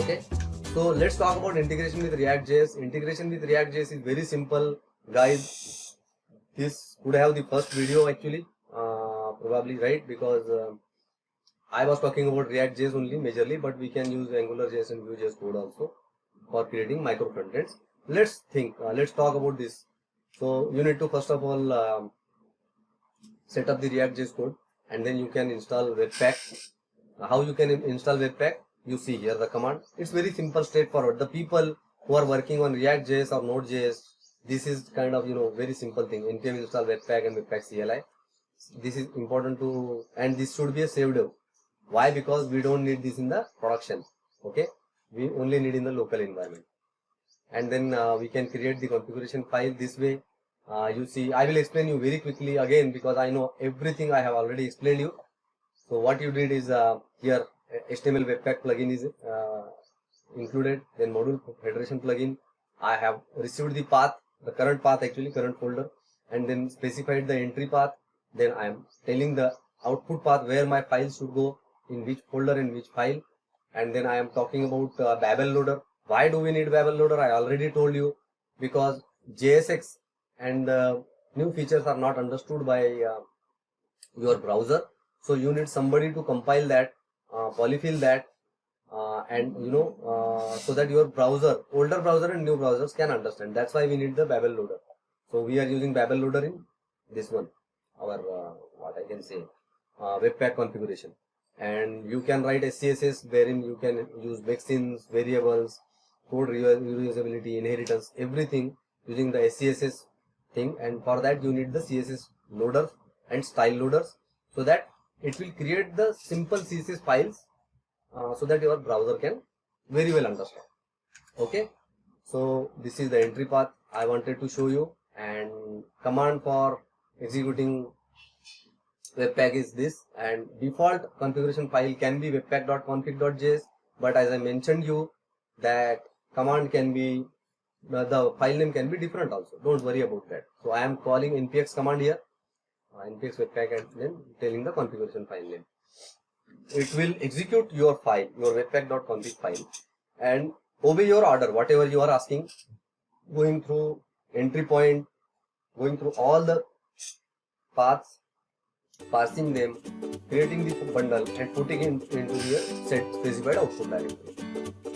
Okay, so let's talk about integration with React.js. Integration with React.js is very simple, guys. This could have the first video actually, probably, right? Because I was talking about React.js only majorly, but we can use AngularJS and Vue.js code also for creating micro frontends. Let's talk about this. So you need to first of all set up the React.js code, and then you can install Webpack. How you can install Webpack? You see here the command. It's very simple, straightforward. The people who are working on React.js or Node.js, this is kind of very simple thing. npm install Webpack and Webpack CLI. This is important to, and this should be a saved. Why? Because we don't need this in the production. Okay, we only need in the local environment. And then we can create the configuration file this way. You see, I will explain you very quickly again because I know everything. I have already explained you. So what you did is here HTML Webpack plugin is included, then module federation plugin. I have received the path, the current path actually, current folder, and then specified the entry path. Then I am telling the output path where my files should go, in which folder and which file. And then I am talking about Babel loader. Why do we need Babel loader? I already told you, because JSX and new features are not understood by your browser. So you need somebody to compile that, polyfill that, and so that your browser, older browser and new browsers can understand. That's why we need the Babel loader. So we are using Babel loader in this one, our what I can say, Webpack configuration. And you can write SCSS wherein you can use mixins, variables, code reusability, inheritance, everything using the SCSS thing. And for that you need the CSS loader and style loaders, so that it will create the simple CSS files so that your browser can very well understand. Okay, so this is the entry path I wanted to show you, and command for executing Webpack is this, and default configuration file can be webpack.config.js, but as I mentioned you that command can be, the file name can be different also. Don't worry about that. So I am calling npx command here, npx webpack, and then telling the configuration file name. It will execute your file, your webpack.config file, and obey your order, whatever you are asking, going through entry point, going through all the paths, parsing them, creating the bundle, and putting it into the set specified output directory.